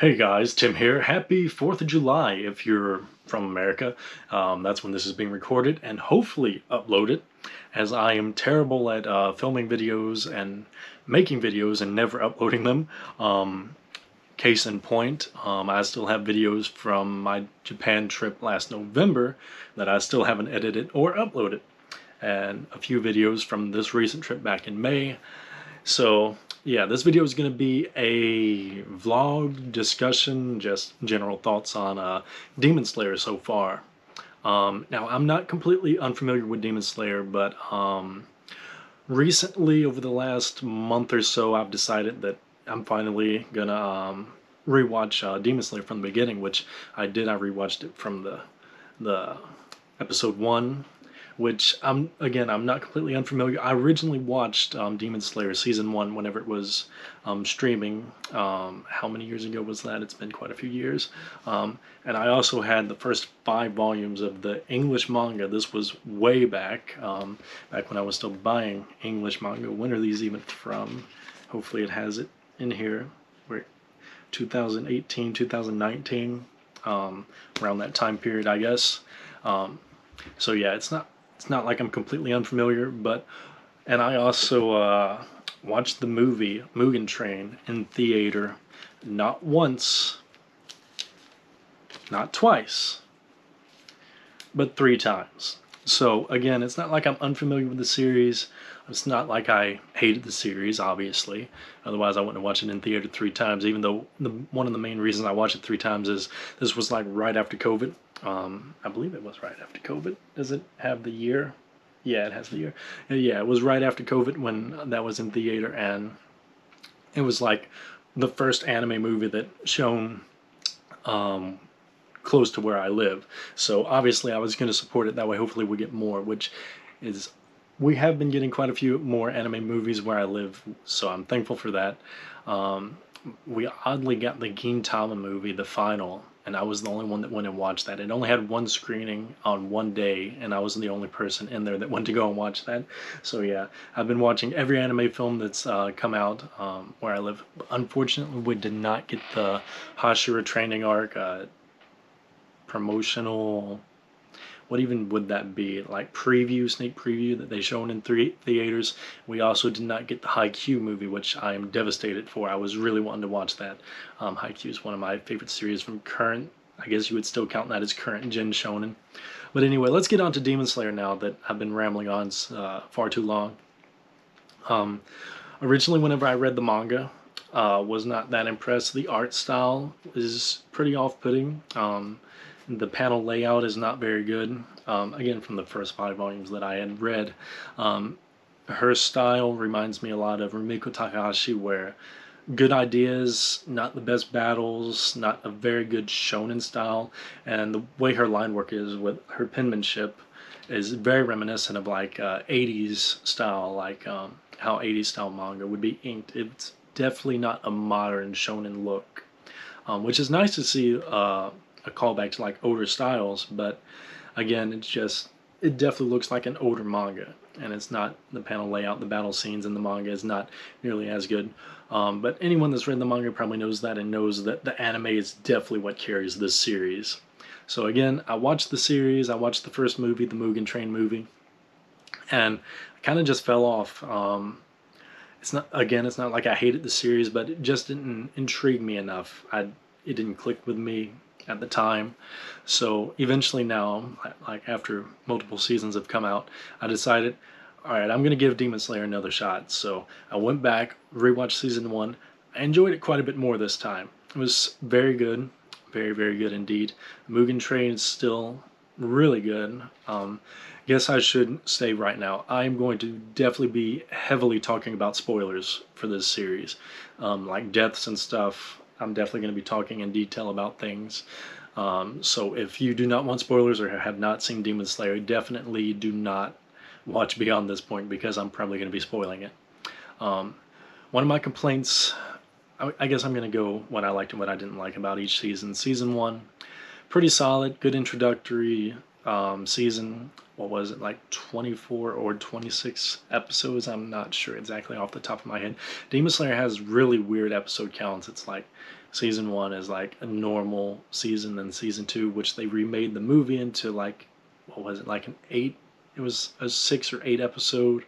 Hey guys, Tim here. Happy 4th of July if you're from America. That's when this is being recorded and hopefully uploaded, as I am terrible at filming videos and making videos and never uploading them. Case in point, I still have videos from my Japan trip last November that I still haven't edited or uploaded, and a few videos from this recent trip back in May. So yeah, this video is going to be a vlog discussion, just general thoughts on Demon Slayer so far. Now, I'm not completely unfamiliar with Demon Slayer, but recently, over the last month or so, I've decided that I'm finally gonna rewatch Demon Slayer from the beginning, which I did. I rewatched it from the episode one, which I'm not completely unfamiliar. I originally watched Demon Slayer season one whenever it was streaming. How many years ago was that? It's been quite a few years. And I also had the first 5 volumes of the English manga. This was way back, back when I was still buying English manga. When are these even from? Hopefully it has it in here. We're 2018, 2019, around that time period, I guess. So yeah, it's not like I'm completely unfamiliar, and I also watched the movie Mugen Train in theater, not once, not twice, but 3 times. So again, it's not like I'm unfamiliar with the series. It's not like I hated the series, obviously. Otherwise, I wouldn't have watched it in theater 3 times. Even though one of the main reasons I watched it 3 times is this was like right after COVID. I believe it was right after COVID. Does it have the year? Yeah, it has the year. Yeah, it was right after COVID when that was in theater, and it was like the first anime movie that shown close to where I live. So obviously, I was going to support it that way. Hopefully, we get more, which is we have been getting quite a few more anime movies where I live, so I'm thankful for that. Um, we oddly got the Gintama movie, the final, and I was the only one that went and watched that. It only had one screening on one day, and I was the only person in there that went to go and watch that. So yeah, I've been watching every anime film that's come out where I live. Unfortunately, we did not get the Hashira training arc promotional, what even would that be, like preview, sneak preview that they shown in 3 theaters. We also did not get the Haikyuu movie, which I am devastated for. I was really wanting to watch that. Haikyuu is one of my favorite series from current, I guess you would still count that as current gen shonen. But anyway, let's get on to Demon Slayer now that I've been rambling on far too long. Originally, whenever I read the manga, was not that impressed. The art style is pretty off-putting. The panel layout is not very good. Again, from the first 5 volumes that I had read, her style reminds me a lot of Rumiko Takahashi, where good ideas, not the best battles, not a very good shonen style, and the way her line work is with her penmanship is very reminiscent of like 80s style, like how 80s style manga would be inked. It's definitely not a modern shonen look, which is nice to see a callback to like older styles, but again, it definitely looks like an older manga, and it's not the panel layout, the battle scenes in the manga is not nearly as good. But anyone that's read the manga probably knows that and knows that the anime is definitely what carries this series. So again, I watched the series, I watched the first movie, the Mugen Train movie, and I kind of just fell off. It's not like I hated the series, but it just didn't intrigue me enough. It didn't click with me at the time. So eventually now, like after multiple seasons have come out, I decided, all right, I'm going to give Demon Slayer another shot. So I went back, rewatched season one. I enjoyed it quite a bit more this time. It was very good, very, very good indeed. Mugen Train is still really good. Guess I should say right now, I'm going to definitely be heavily talking about spoilers for this series, like deaths and stuff. I'm definitely going to be talking in detail about things. So if you do not want spoilers or have not seen Demon Slayer, definitely do not watch beyond this point because I'm probably going to be spoiling it. One of my complaints, I guess I'm going to go what I liked and what I didn't like about each season. Season one, pretty solid, good introductory season. What was it, like 24 or 26 episodes? I'm not sure exactly off the top of my head. Demon Slayer has really weird episode counts. It's like Season 1 is like a normal season, then season 2, which they remade the movie into like, what was it, like an 8, it was a 6 or 8 episode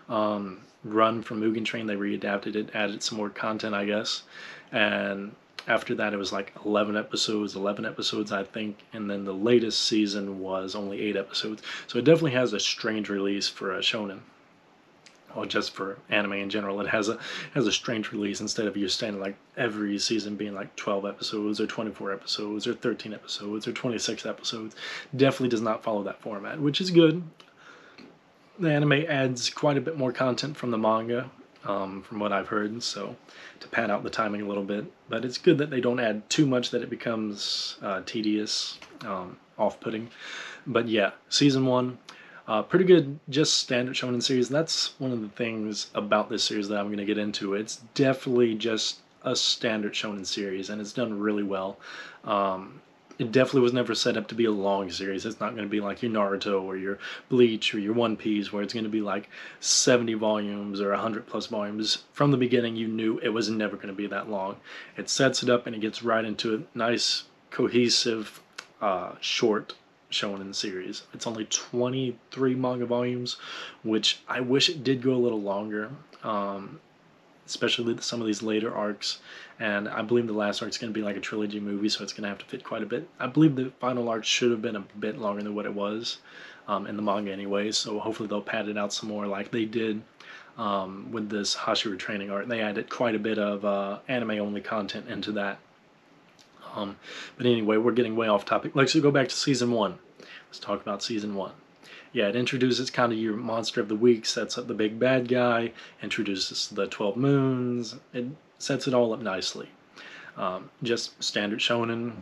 run from Mugen Train. They readapted it, added some more content, I guess, and after that it was like 11 episodes I think, and then the latest season was only 8 episodes. So it definitely has a strange release for a shonen, or just for anime in general. It has a strange release, instead of your standard like every season being like 12 episodes or 24 episodes or 13 episodes or 26 episodes. Definitely does not follow that format, which is good. The anime adds quite a bit more content from the manga, from what I've heard, so to pad out the timing a little bit. But it's good that they don't add too much that it becomes tedious, off-putting. But yeah, season 1, pretty good, just standard shonen series. That's one of the things about this series that I'm going to get into. It's definitely just a standard shonen series, and it's done really well. It definitely was never set up to be a long series. It's not going to be like your Naruto or your Bleach or your One Piece, where it's going to be like 70 volumes or 100 plus volumes. From the beginning, you knew it was never going to be that long. It sets it up and it gets right into a nice, cohesive, short shonen series. It's only 23 manga volumes, which I wish it did go a little longer. Especially some of these later arcs, and I believe the last arc is going to be like a trilogy movie, so it's going to have to fit quite a bit. I believe the final arc should have been a bit longer than what it was in the manga anyway, so hopefully they'll pad it out some more like they did with this Hashira training arc. They added quite a bit of anime-only content into that. But anyway, we're getting way off topic. Let's go back to Season 1. Let's talk about Season 1. Yeah, it introduces kind of your monster of the week, sets up the big bad guy, introduces the 12 moons. It sets it all up nicely. Just standard shonen,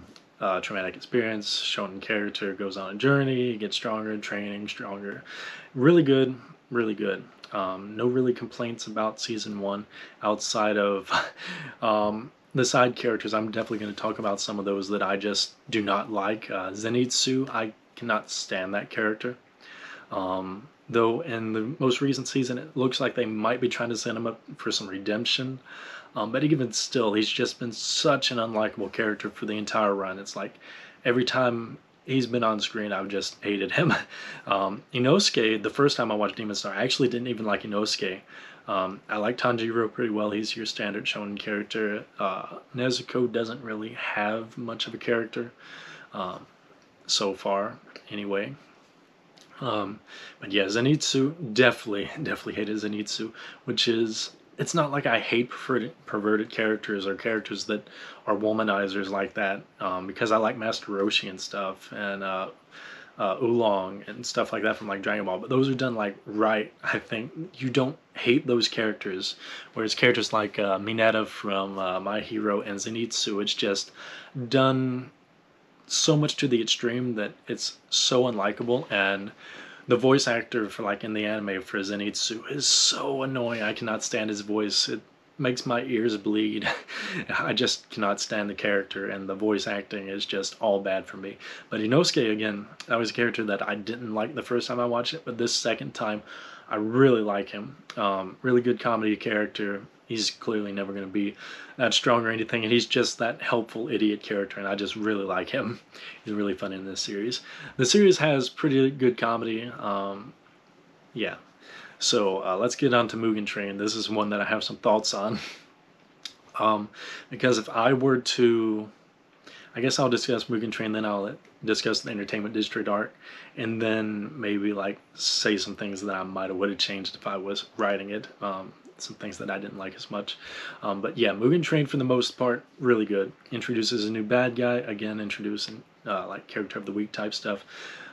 traumatic experience, shonen character goes on a journey, gets stronger, training stronger. Really good, really good. No really complaints about season 1 outside of the side characters. I'm definitely going to talk about some of those that I just do not like. Zenitsu, I cannot stand that character. Though in the most recent season, it looks like they might be trying to set him up for some redemption. But even still, he's just been such an unlikable character for the entire run. It's like every time he's been on screen, I've just hated him. Inosuke, the first time I watched Demon Star, I actually didn't even like Inosuke. I like Tanjiro pretty well. He's your standard shonen character. Nezuko doesn't really have much of a character so far, anyway. But yeah, Zenitsu, definitely hated Zenitsu, which is, it's not like I hate perverted characters or characters that are womanizers like that, because I like Master Roshi and stuff, and Oolong and stuff like that from like Dragon Ball, but those are done like right. I think you don't hate those characters, whereas characters like Mineta from My Hero and Zenitsu, it's just done so much to the extreme that it's so unlikable. And the voice actor for like in the anime for Zenitsu is so annoying. I cannot stand his voice. It makes my ears bleed. I just cannot stand the character, and the voice acting is just all bad for me. But Inosuke, again, that was a character that I didn't like the first time I watched it, but this second time I really like him. Really good comedy character. He's clearly never going to be that strong or anything, and he's just that helpful idiot character, and I just really like him. He's really fun in this series. The series has pretty good comedy. Yeah. So let's get on to Mugen Train. This is one that I have some thoughts on. Because if I were to, I guess I'll discuss Mugen Train, then I'll discuss the Entertainment District arc, and then maybe like say some things that I might have would have changed if I was writing it. Some things that I didn't like as much. But yeah, Mugen Train for the most part, really good. Introduces a new bad guy, again introducing like character of the week type stuff.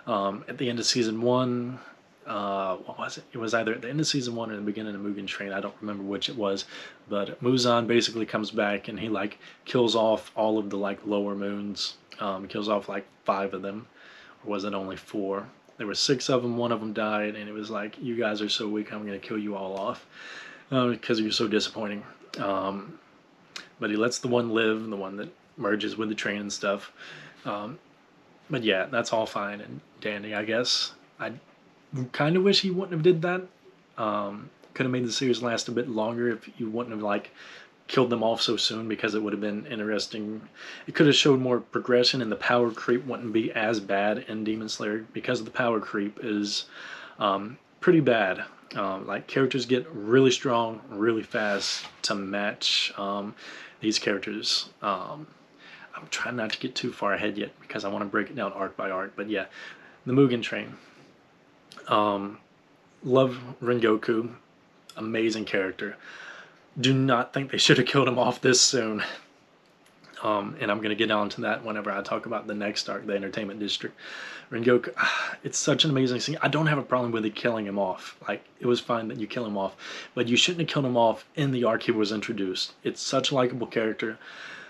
At the end of season 1, what was it? It was either at the end of season 1 or the beginning of Mugen Train. I don't remember which it was, but Muzan basically comes back and he like kills off all of the like lower moons. Kills off like 5 of them, or was it only 4? There were 6 of them. 1 of them died, and it was like, you guys are so weak, I'm gonna kill you all off because you're so disappointing. But he lets the one live, the one that merges with the train and stuff. But yeah, that's all fine and dandy, I guess. I kind of wish he wouldn't have did that. Could have made the series last a bit longer if you wouldn't have like killed them off so soon, because it would have been interesting. It could have showed more progression, and the power creep wouldn't be as bad in Demon Slayer, because the power creep is pretty bad. Like, characters get really strong really fast to match these characters. I'm trying not to get too far ahead yet, because I want to break it down arc by arc. But yeah, the Mugen Train. Love Rengoku. Amazing character. Do not think they should have killed him off this soon. And I'm going to get on to that whenever I talk about the next arc, the Entertainment District. Rengoku, it's such an amazing scene. I don't have a problem with killing him off. Like, it was fine that you kill him off, but you shouldn't have killed him off in the arc he was introduced. It's such a likable character.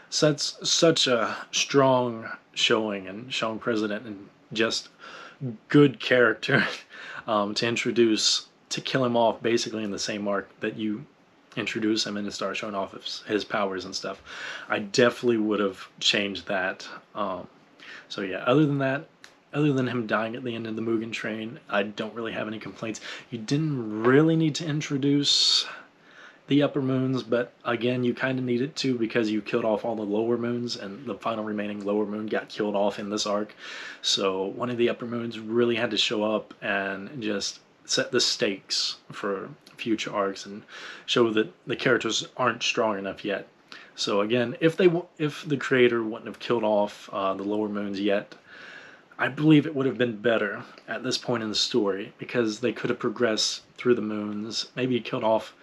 Such a strong showing, and showing President, and just good character to introduce, to kill him off basically in the same arc that you introduce him and to start showing off his powers and stuff. I definitely would have changed that. So yeah, other than that, other than him dying at the end of the Mugen Train, I don't really have any complaints. You didn't really need to introduce the upper moons, but again, you kind of needed to, because you killed off all the lower moons, and the final remaining lower moon got killed off in this arc. So one of the upper moons really had to show up and just set the stakes for future arcs, and show that the characters aren't strong enough yet. So again, if the creator wouldn't have killed off the lower moons yet, I believe it would have been better at this point in the story, because they could have progressed through the moons. Maybe killed off,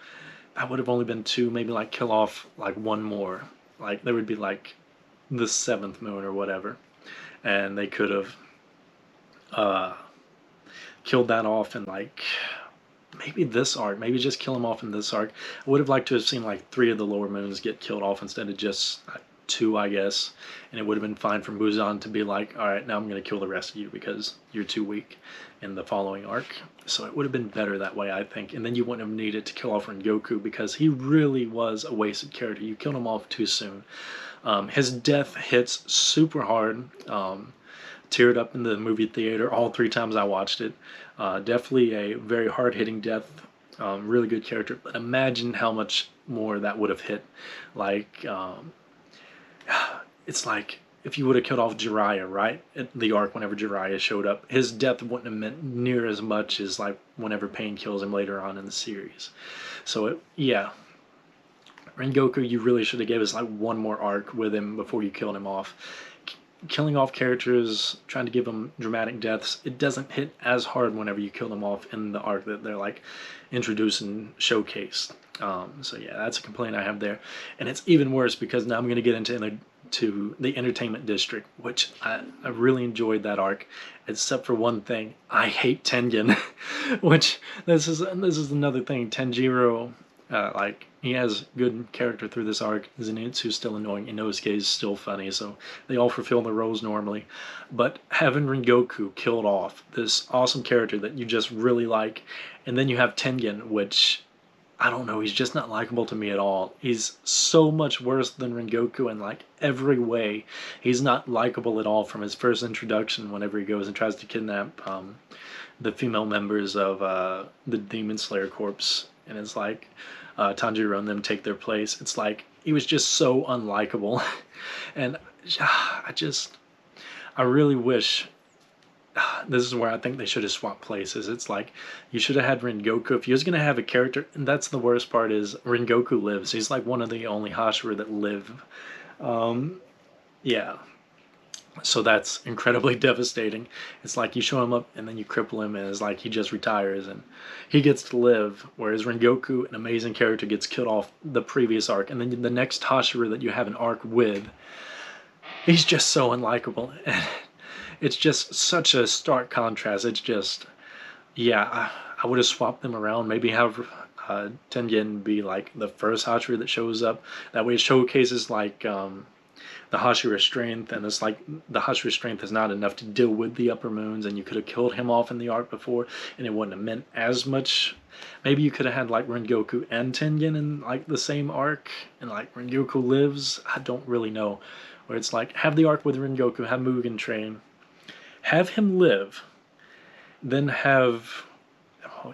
that would have only been 2, maybe like kill off like 1 more. Like, there would be like the 7th moon or whatever, and they could have killed that off in like maybe this arc. Maybe just kill him off in this arc. I would have liked to have seen like 3 of the lower moons get killed off instead of just 2, I guess. And it would have been fine for Muzan to be like, alright, now I'm going to kill the rest of you because you're too weak in the following arc. So it would have been better that way, I think. And then you wouldn't have needed to kill off Rengoku, because he really was a wasted character. You killed him off too soon. His death hits super hard. Teared up in the movie theater all 3 times I watched it. Definitely a very hard-hitting death. Really good character. But imagine how much more that would have hit. Like, it's like if you would have killed off Jiraiya, right? At the arc, whenever Jiraiya showed up, his death wouldn't have meant near as much as like whenever Pain kills him later on in the series. So yeah, Rengoku, you really should have gave us like 1 more arc with him before you killed him off. Killing off characters, trying to give them dramatic deaths, it doesn't hit as hard whenever you kill them off in the arc that they're like introduced and showcased. So yeah, that's a complaint I have there. And it's even worse because now I'm going to get into the Entertainment District, which I really enjoyed that arc, except for one thing. I hate Tengen, which this is another thing. Tenjiro, like, he has good character through this arc. Zenitsu's still annoying. Inosuke is still funny, so they all fulfill their roles normally. But having Rengoku killed off, this awesome character that you just really like, and then you have Tengen, which, I don't know, he's just not likable to me at all. He's so much worse than Rengoku in like every way. He's not likable at all from his first introduction, whenever he goes and tries to kidnap the female members of the Demon Slayer Corps, and it's like Tanjiro and them take their place. It's like he was just so unlikable. And I really wish, this is where I think they should have swapped places. It's like, you should have had Rengoku. If you was going to have a character, and that's the worst part, is Rengoku lives. He's like one of the only Hashira that live. Yeah. So that's incredibly devastating. It's like you show him up and then you cripple him, and it's like he just retires and he gets to live, whereas Rengoku, an amazing character, gets killed off the previous arc, and then the next Hashira that you have an arc with, he's just so unlikable. And it's just such a stark contrast. It's just, yeah, I would have swapped them around. Maybe have Tengen be like the first Hashira that shows up. That way it showcases like the Hashira strength, and it's like the Hashira strength is not enough to deal with the upper moons, and you could have killed him off in the arc before, and it wouldn't have meant as much. Maybe you could have had like Rengoku and Tengen in like the same arc, and like Rengoku lives. I don't really know. Where it's like, have the arc with Rengoku, have Mugen Train, have him live, then have,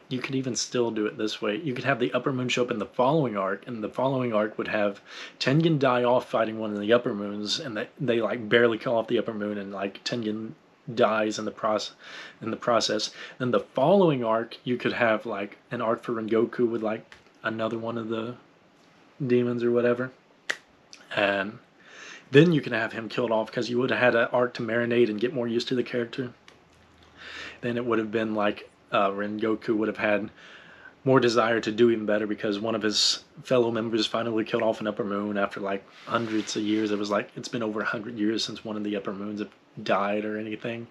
you could even still do it this way. You could have the Upper Moon show up in the following arc, and the following arc would have Tengen die off fighting one of the Upper Moons, and they like barely kill off the Upper Moon, and like Tengen dies in the process. Then the following arc, you could have like an arc for Rengoku with like another one of the demons or whatever, and then you can have him killed off because you would have had an arc to marinate and get more used to the character. Then it would have been like Rengoku would have had more desire to do even better because one of his fellow members finally killed off an Upper Moon after like hundreds of years. It was like it's been over 100 years since one of the Upper Moons have died or anything.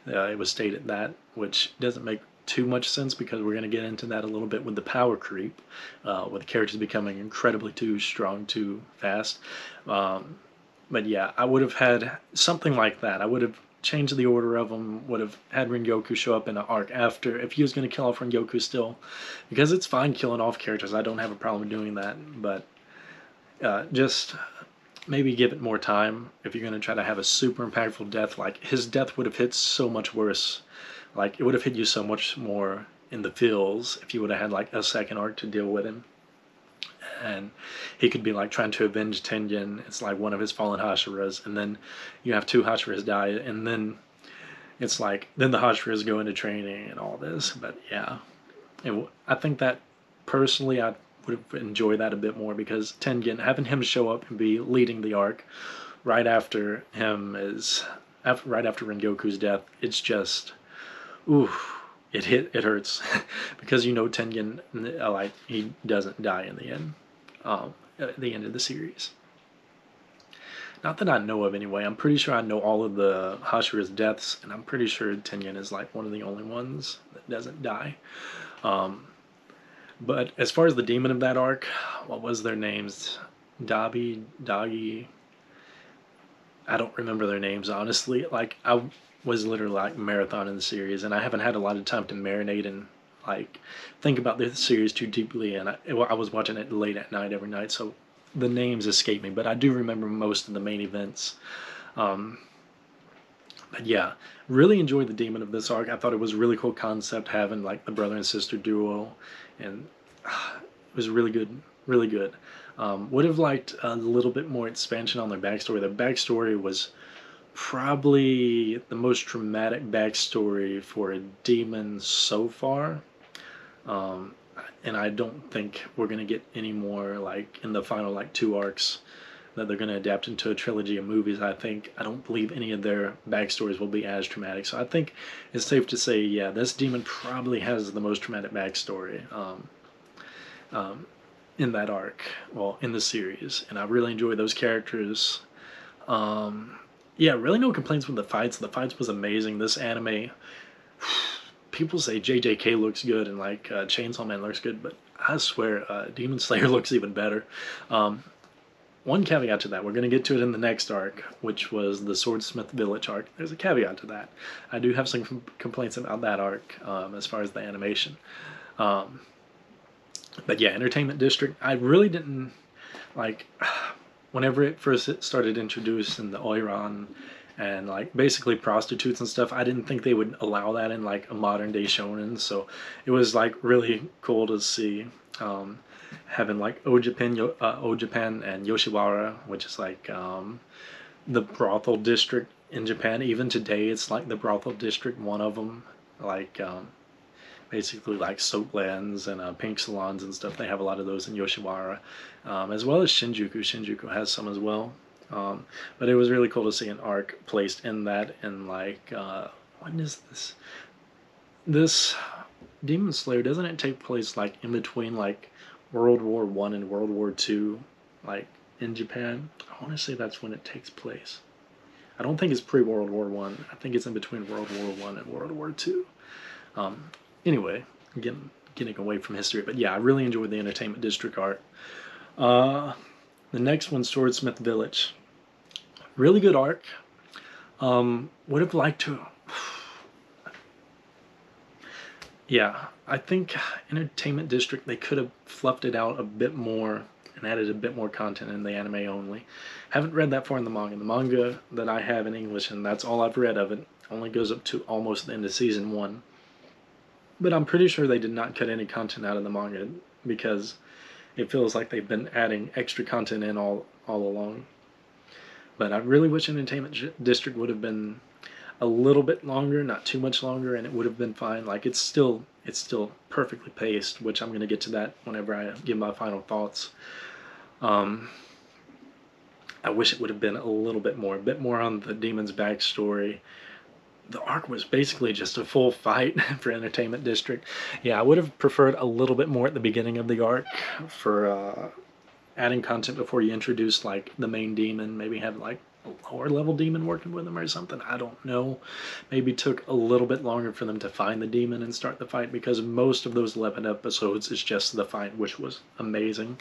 It was stated that, which doesn't make too much sense because we're going to get into that a little bit with the power creep, with the characters becoming incredibly too strong too fast. But yeah, I would have had something like that. I would have changed the order of them, would have had Rengoku show up in an arc after, if he was going to kill off Rengoku still. Because it's fine killing off characters, I don't have a problem doing that, but just maybe give it more time if you're going to try to have a super impactful death. Like, his death would have hit so much worse. Like, it would have hit you so much more in the feels if you would have had, like, a second arc to deal with him. And he could be like trying to avenge Tengen. It's like one of his fallen Hashiras, and then you have two Hashiras die, and then it's like then the Hashiras go into training and all this. But yeah, I think that personally I would have enjoyed that a bit more because Tengen, having him show up and be leading the arc right after right after Rengoku's death, it's just ooh. It hurts because you know Tengen, like, he doesn't die in the end, at the end of the series. Not that I know of anyway. I'm pretty sure I know all of the Hashira's deaths, and I'm pretty sure Tengen is like one of the only ones that doesn't die. But as far as the demon of that arc, what was their names? Dabi, Dagi. I don't remember their names honestly. Like I was literally like marathon in the series, and I haven't had a lot of time to marinate and like think about the series too deeply. And I was watching it late at night every night, so the names escape me. But I do remember most of the main events. But yeah, really enjoyed the demon of this arc. I thought it was a really cool concept having like the brother and sister duo, and it was really good, really good. Would have liked a little bit more expansion on their backstory. Their backstory was probably the most traumatic backstory for a demon so far, and I don't think we're gonna get any more like in the final like 2 arcs that they're gonna adapt into a trilogy of movies. I don't believe any of their backstories will be as traumatic. So I think it's safe to say, yeah, this demon probably has the most traumatic backstory in that arc, well, in the series, and I really enjoy those characters. Yeah, really no complaints with the fights. The fights was amazing. This anime, people say JJK looks good and like Chainsaw Man looks good, but I swear Demon Slayer looks even better. One caveat to that, we're going to get to it in the next arc, which was the Swordsmith Village arc. There's a caveat to that. I do have some complaints about that arc as far as the animation. But yeah, Entertainment District, I really didn't like. Whenever it first started introducing the Oiran and like basically prostitutes and stuff, I didn't think they would allow that in like a modern day shonen. So it was like really cool to see having like Ojapan and Yoshiwara, which is like the brothel district in Japan. Even today, it's like the brothel district, one of them, like basically like soap lands and pink salons and stuff. They have a lot of those in Yoshiwara, as well as Shinjuku. Shinjuku has some as well. But it was really cool to see an arc placed in that. And like, when is this? This Demon Slayer, doesn't it take place like in between like World War I and World War II, like in Japan? I want to say that's when it takes place. I don't think it's pre-World War I. I think it's in between World War I and World War II. Anyway, getting away from history, but yeah, I really enjoyed the Entertainment District art. The next one, Swordsmith Village. Really good arc. Would have liked to. Yeah, I think Entertainment District, they could have fluffed it out a bit more and added a bit more content in the anime only. Haven't read that far in the manga. The manga that I have in English, and that's all I've read of it, only goes up to almost the end of season 1. But I'm pretty sure they did not cut any content out of the manga because it feels like they've been adding extra content in all along. But I really wish Entertainment District would have been a little bit longer, not too much longer, and it would have been fine. Like it's still perfectly paced, which I'm gonna get to that whenever I give my final thoughts. Um, I wish it would have been a bit more on the demon's backstory. The arc was basically just a full fight for Entertainment District. Yeah, I would have preferred a little bit more at the beginning of the arc for adding content before you introduce like the main demon. Maybe have like a lower level demon working with him or something. I don't know. Maybe took a little bit longer for them to find the demon and start the fight, because most of those 11 episodes is just the fight, which was amazing.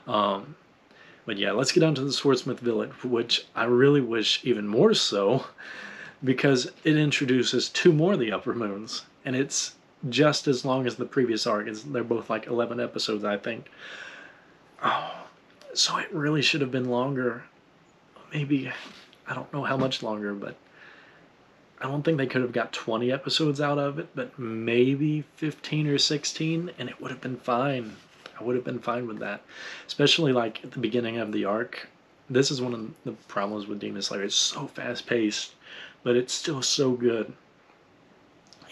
But yeah, let's get on to the Swordsmith Village, which I really wish even more so, because it introduces two more of the Upper Moons, and it's just as long as the previous arc. They're both like 11 episodes, I think. Oh, so it really should have been longer. Maybe, I don't know how much longer, but I don't think they could have got 20 episodes out of it, but maybe 15 or 16, and it would have been fine. I would have been fine with that. Especially like at the beginning of the arc. This is one of the problems with Demon Slayer. It's so fast paced, but it's still so good,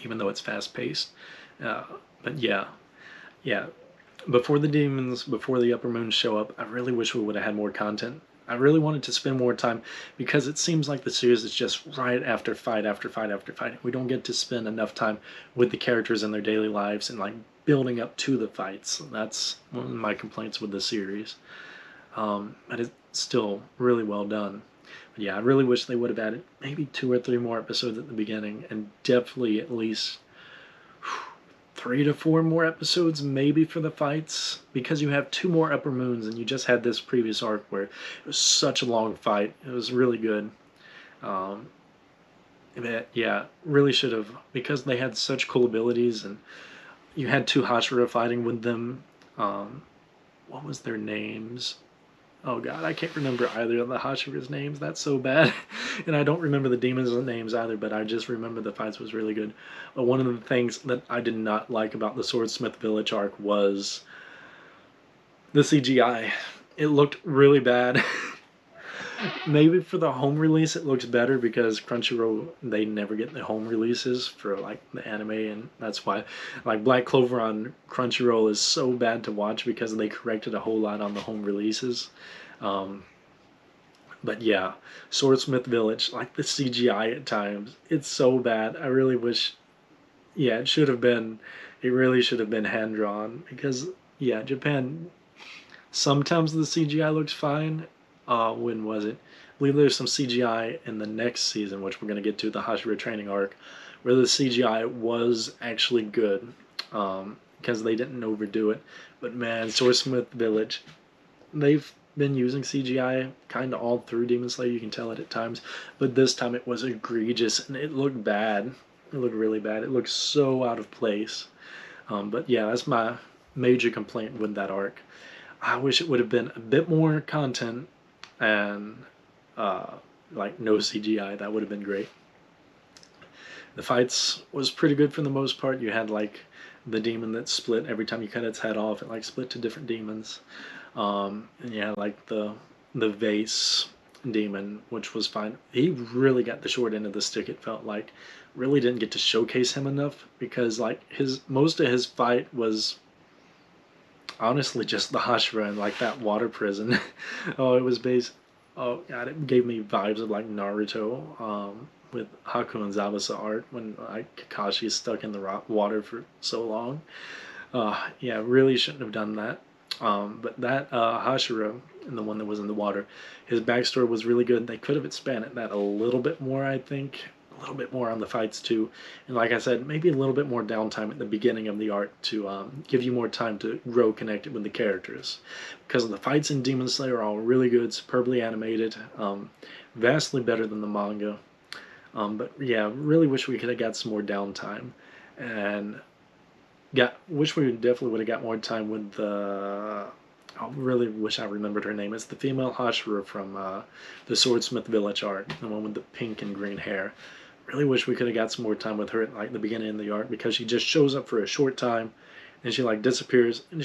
even though it's fast paced. But yeah, yeah. Before the Upper Moons show up, I really wish we would have had more content. I really wanted to spend more time, because it seems like the series is just right after fight after fight after fight. We don't get to spend enough time with the characters in their daily lives and like building up to the fights. That's one of my complaints with the series. But it's still really well done. But yeah, I really wish they would have added maybe 2 or 3 more episodes at the beginning, and definitely at least 3 to 4 more episodes maybe for the fights, because you have 2 more Upper Moons and you just had this previous arc where it was such a long fight. It was really good. But yeah, really should have, because they had such cool abilities, and you had 2 Hashira fighting with them. What was their names? Oh god, I can't remember either of the Hashira's names. That's so bad. And I don't remember the demons' names either, but I just remember the fights was really good. But one of the things that I did not like about the Swordsmith Village arc was the CGI. It looked really bad. Maybe for the home release it looks better, because Crunchyroll, they never get the home releases for like the anime, and that's why like Black Clover on Crunchyroll is so bad to watch, because they corrected a whole lot on the home releases. But yeah, Swordsmith Village, like the CGI at times, it's so bad. I really wish, yeah, it really should have been hand drawn, because yeah, Japan, sometimes the CGI looks fine. When was it? I believe there's some CGI in the next season, which we're going to get to, the Hashira training arc, where the CGI was actually good, because they didn't overdo it. But man, Swordsmith Village, they've been using CGI kind of all through Demon Slayer, you can tell it at times, but this time it was egregious, and it looked bad. It looked really bad. It looked so out of place. But yeah, that's my major complaint with that arc. I wish it would have been a bit more content, and like no CGI. That would have been great. The fights was pretty good for the most part. You had like the demon that split every time you cut its head off. It like split to different demons. And you had like the vase demon, which was fine. He really got the short end of the stick. It felt like really didn't get to showcase him enough, because like most of his fight was honestly just the Hashira and like that water prison. Oh, it was based. Oh god, it gave me vibes of like Naruto, with Haku and Zabasa art, when like Kakashi is stuck in the water for so long. Yeah, really shouldn't have done that. But that Hashira, and the one that was in the water, his backstory was really good. They could have expanded that a little bit more, I think. A little bit more on the fights too, and like I said, maybe a little bit more downtime at the beginning of the arc to give you more time to grow connected with the characters, because the fights in Demon Slayer are all really good, superbly animated, vastly better than the manga. But yeah, really wish we could have got some more downtime, and wish we definitely would have got more time with the. I really wish I remembered her name. It's the female Hashira from the Swordsmith Village arc, the one with the pink and green hair. really wish we could have got some more time with her at like the beginning of the arc, because she just shows up for a short time and she like disappears, and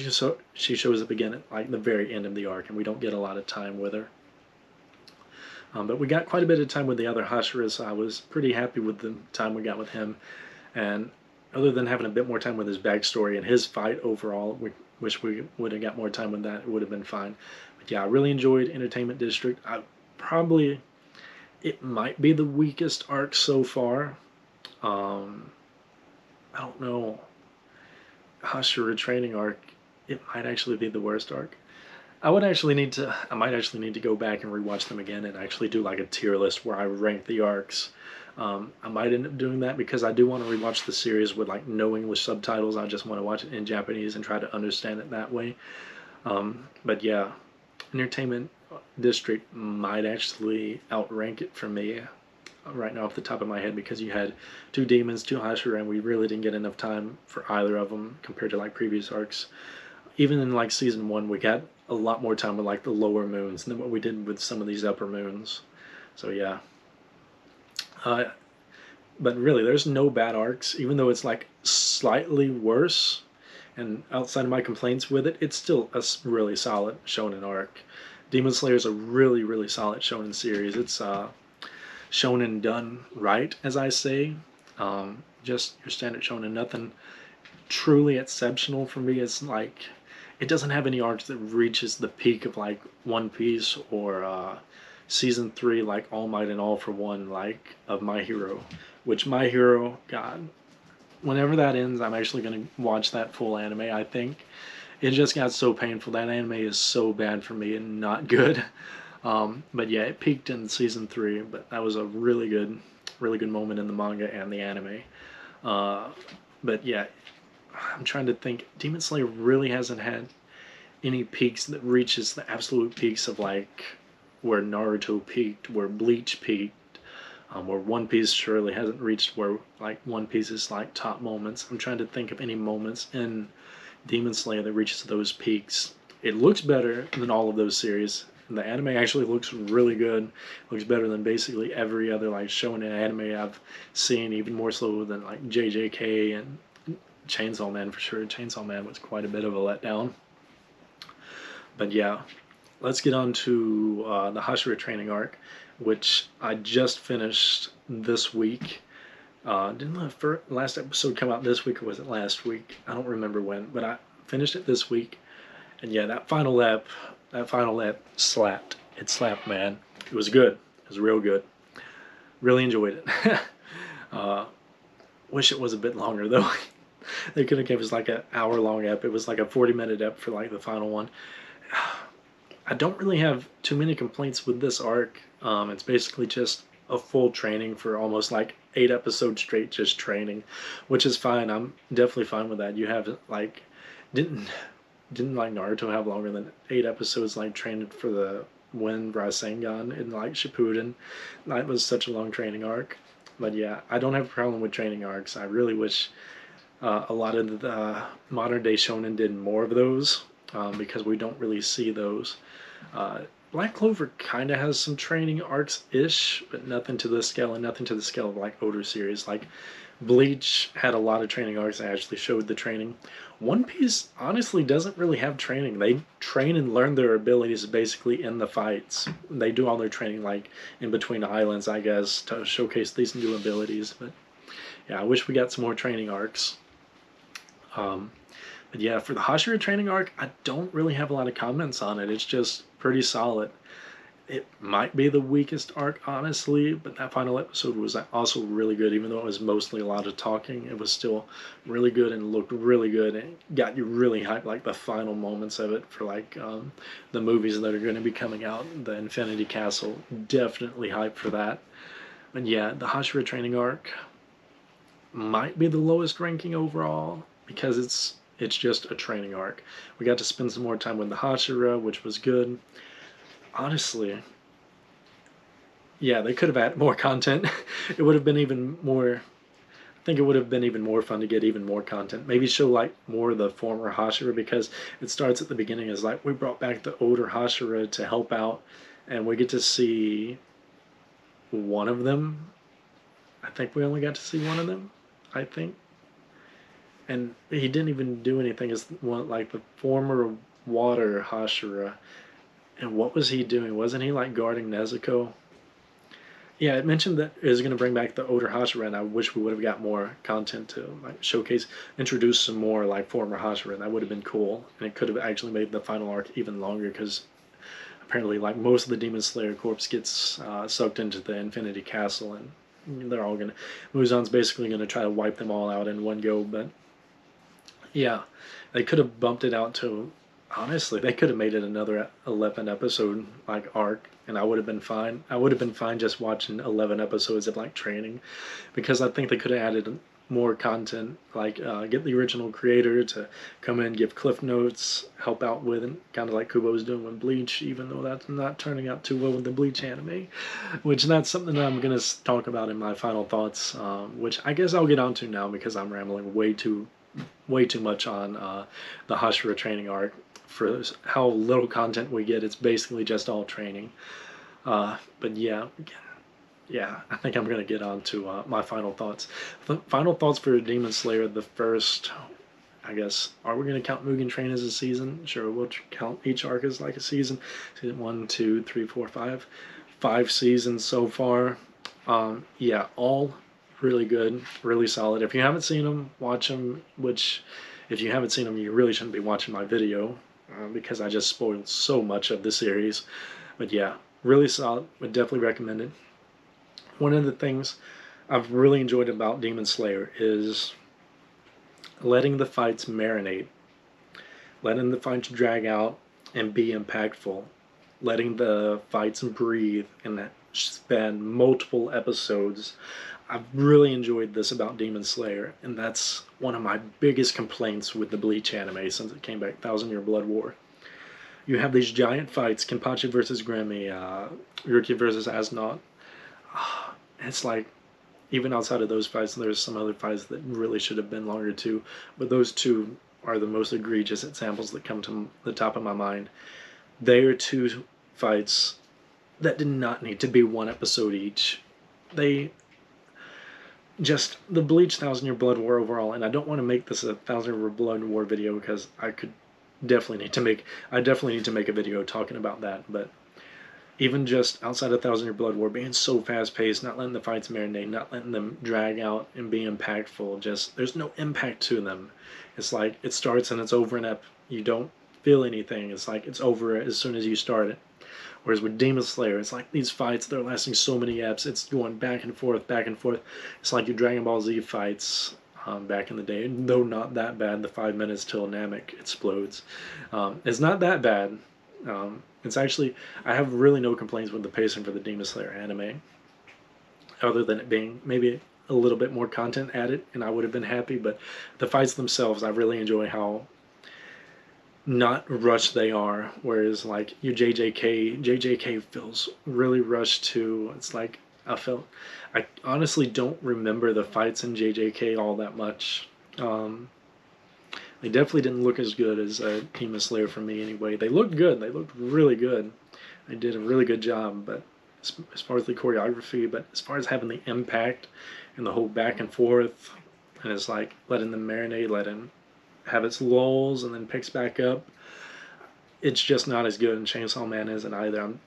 she shows up again at like the very end of the arc, and we don't get a lot of time with her. But we got quite a bit of time with the other Hashira, so I was pretty happy with the time we got with him. And other than having a bit more time with his backstory and his fight overall, we wish we would have got more time with that. It would have been fine. But yeah, I really enjoyed Entertainment District. It might be the weakest arc so far. I don't know. Hashira training arc, it might actually be the worst arc. I might actually need to go back and rewatch them again and actually do like a tier list where I rank the arcs. I might end up doing that because I do want to rewatch the series with like no English subtitles. I just want to watch it in Japanese and try to understand it that way. But yeah, Entertainment District might actually outrank it for me right now off the top of my head, because you had two demons, two Hashira, and we really didn't get enough time for either of them compared to like previous arcs. Even in like season 1, we got a lot more time with like the lower moons than what we did with some of these upper moons. So yeah. But really, there's no bad arcs, even though it's like slightly worse. And outside of my complaints with it, it's still a really solid shonen arc. Demon Slayer is a really, really solid shonen series. It's shonen done right, as I say. Just your standard shonen, nothing truly exceptional for me. It's like, it doesn't have any arcs that reaches the peak of like One Piece or season 3, like All Might and All for One, like of My Hero. Which My Hero, God, whenever that ends, I'm actually gonna watch that full anime. I think it just got so painful. That anime is so bad for me and not good. But yeah, it peaked in season 3, but that was a really good moment in the manga and the anime. But yeah, I'm trying to think. Demon Slayer really hasn't had any peaks that reaches the absolute peaks of like where Naruto peaked, where Bleach peaked, where One Piece surely hasn't reached where like One Piece's like top moments. I'm trying to think of any moments in Demon Slayer that reaches those peaks. It looks better than all of those series. The anime actually looks really good. It looks better than basically every other like shonen anime I've seen, even more so than like JJK and Chainsaw Man for sure. Chainsaw Man was quite a bit of a letdown. But yeah, let's get on to the Hashira training arc, which I just finished this week. Didn't the last episode come out this week, or was it last week? I don't remember when, but I finished it this week. And yeah, that final ep slapped. It slapped, man. It was good. It was real good. Really enjoyed it. Wish it was a bit longer though. They could have given us like an hour-long ep. It was like a 40-minute ep for like the final one. I don't really have too many complaints with this arc. It's basically just a full training for almost like 8 episodes straight, just training, which is fine. I'm definitely fine with that. You have like didn't like Naruto have longer than 8 episodes like training for the Wind Rasengan in like Shippuden? That was such a long training arc. But yeah, I don't have a problem with training arcs. I really wish a lot of the modern day shonen did more of those, because we don't really see those. Black Clover kind of has some training arcs-ish, but nothing to the scale, and nothing to the scale of like older series. Like Bleach had a lot of training arcs that actually showed the training. One Piece honestly doesn't really have training. They train and learn their abilities basically in the fights. They do all their training like in between islands, I guess, to showcase these new abilities. But yeah, I wish we got some more training arcs. But yeah, for the Hashira training arc, I don't really have a lot of comments on it. It's just pretty solid. It might be the weakest arc, honestly, but that final episode was also really good. Even though it was mostly a lot of talking, it was still really good and looked really good and got you really hyped, like the final moments of it for like the movies that are going to be coming out. The Infinity Castle, definitely hyped for that. But yeah, the Hashira training arc might be the lowest ranking overall, because it's just a training arc. We got to spend some more time with the Hashira, which was good. Honestly, yeah, they could have added more content. It would have been even more. I think it would have been even more fun to get even more content. Maybe show like more of the former Hashira, because it starts at the beginning as like we brought back the older Hashira to help out, and we get to see one of them. I think we only got to see one of them. I think, and he didn't even do anything as one like the former water Hashira. And what was he doing? Wasn't he like guarding Nezuko? Yeah, it mentioned that it was going to bring back the older Hashira, and I wish we would have got more content to like showcase, introduce some more like former Hashira. That would have been cool, and it could have actually made the final arc even longer because apparently, like most of the Demon Slayer corpse gets sucked into the Infinity Castle, and they're all gonna. Muzan's basically gonna try to wipe them all out in one go, but yeah, they could have bumped it out to. Honestly, they could have made it another 11 episode like arc, and I would have been fine. I would have been fine just watching 11 episodes of like training, because I think they could have added more content, like get the original creator to come in, give cliff notes, help out with it, kind of like Kubo was doing with Bleach, even though that's not turning out too well with the Bleach anime, which that's something that I'm going to talk about in my final thoughts, which I guess I'll get onto now because I'm rambling way too much on the Hashira training arc. For how little content we get, it's basically just all training. But yeah, I think I'm going to get on to my final thoughts. The final thoughts for Demon Slayer, the first, I guess, are we going to count Mugen Train as a season? Sure, we'll count each arc as like a season. Season 1, 2, 3, 4, 5. 5 seasons so far. Yeah, all really good, really solid. If you haven't seen them, watch them, which if you haven't seen them, you really shouldn't be watching my video because I just spoiled so much of the series. But yeah, really solid. Would definitely recommend it. One of the things I've really enjoyed about Demon Slayer is letting the fights marinate, letting the fights drag out and be impactful, letting the fights breathe and span multiple episodes. I've really enjoyed this about Demon Slayer, and that's one of my biggest complaints with the Bleach anime since it came back, Thousand Year Blood War. You have these giant fights, Kenpachi versus Grammy, Rukia versus Asnot. It's like, even outside of those fights, there's some other fights that really should have been longer too, but those two are the most egregious examples that come to the top of my mind. They are two fights that did not need to be one episode each. They just the Bleach Thousand Year Blood War overall, and I don't want to make this a Thousand Year Blood War video because I definitely need to make a video talking about that. But even just outside of Thousand Year Blood War, being so fast paced, not letting the fights marinate, not letting them drag out and be impactful, just there's no impact to them. It's like it starts and it's over, and you don't feel anything. It's like it's over as soon as you start it. Whereas with Demon Slayer, it's like these fights, they're lasting so many eps. It's going back and forth, back and forth. It's like your Dragon Ball Z fights back in the day, though not that bad, the 5 minutes till Namek explodes. It's not that bad. It's actually, I have really no complaints with the pacing for the Demon Slayer anime, other than it being maybe a little bit more content added, and I would have been happy, but the fights themselves, I really enjoy how not rushed they are, whereas like your JJK feels really rushed too. It's like I honestly don't remember the fights in JJK all that much. They definitely didn't look as good as Demon Slayer for me anyway. They looked good, they looked really good. They did a really good job, but as far as the choreography, but as far as having the impact and the whole back and forth, and it's like letting them marinate, letting have its lulls and then picks back up. It's just not as good, and Chainsaw Man isn't either. I'm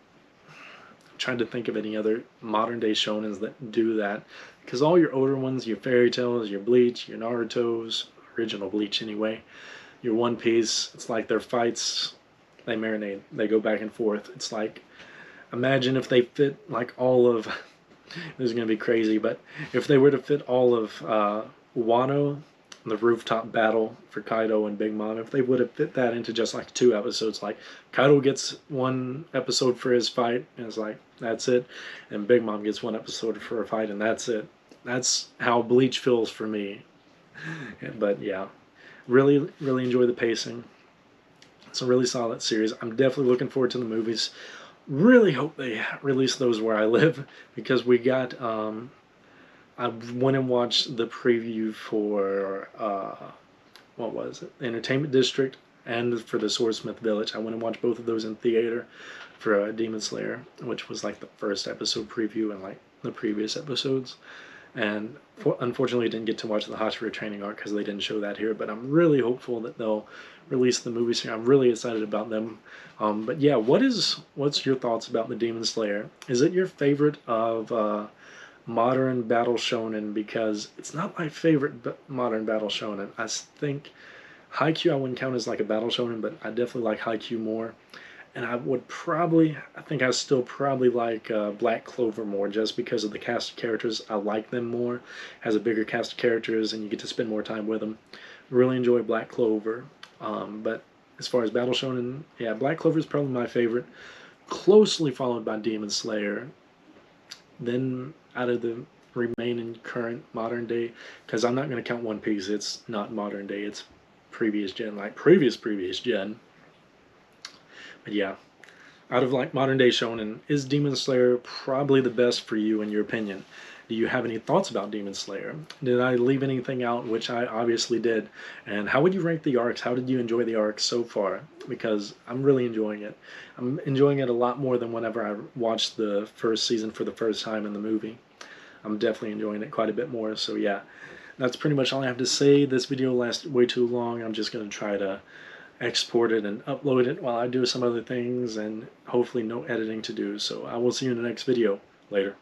trying to think of any other modern day shonens that do that, because all your older ones, your Fairy Tails, your Bleach, your Naruto's, original Bleach anyway, your One Piece, it's like their fights, they marinate, they go back and forth. It's like, imagine if they fit like all of, this is going to be crazy, but if they were to fit all of Wano, the rooftop battle for Kaido and Big Mom, if they would have fit that into just like 2 episodes, like Kaido gets 1 episode for his fight, and it's like, that's it, and Big Mom gets 1 episode for a fight, and that's it. That's how Bleach feels for me. But yeah, really, really enjoy the pacing. It's a really solid series. I'm definitely looking forward to the movies. Really hope they release those where I live, because we got I went and watched the preview for what was it? Entertainment District and for the Swordsmith Village. I went and watched both of those in theater for Demon Slayer, which was like the first episode preview and like the previous episodes. And unfortunately, didn't get to watch the Hashira training arc because they didn't show that here. But I'm really hopeful that they'll release the movies here. I'm really excited about them. But yeah, what's your thoughts about the Demon Slayer? Is it your favorite of modern battle shonen? Because it's not my favorite modern battle shonen. I think Haikyuu I wouldn't count as like a battle shonen, but I definitely like Haikyuu more. And I think I still probably like Black Clover more just because of the cast of characters. I like them more, has a bigger cast of characters, and you get to spend more time with them. Really enjoy Black Clover. But as far as Battle Shonen, yeah, Black Clover is probably my favorite, closely followed by Demon Slayer. Then out of the remaining current modern day, because I'm not going to count One Piece, it's not modern day, it's previous gen, like previous gen. But yeah, out of like modern day shonen, is Demon Slayer probably the best for you in your opinion? Do you have any thoughts about Demon Slayer? Did I leave anything out, which I obviously did? And how would you rank the arcs? How did you enjoy the arcs so far? Because I'm really enjoying it. I'm enjoying it a lot more than whenever I watched the first season for the first time in the movie. I'm definitely enjoying it quite a bit more. So yeah, that's pretty much all I have to say. This video lasted way too long. I'm just going to try to export it and upload it while I do some other things, and hopefully no editing to do. So I will see you in the next video. Later.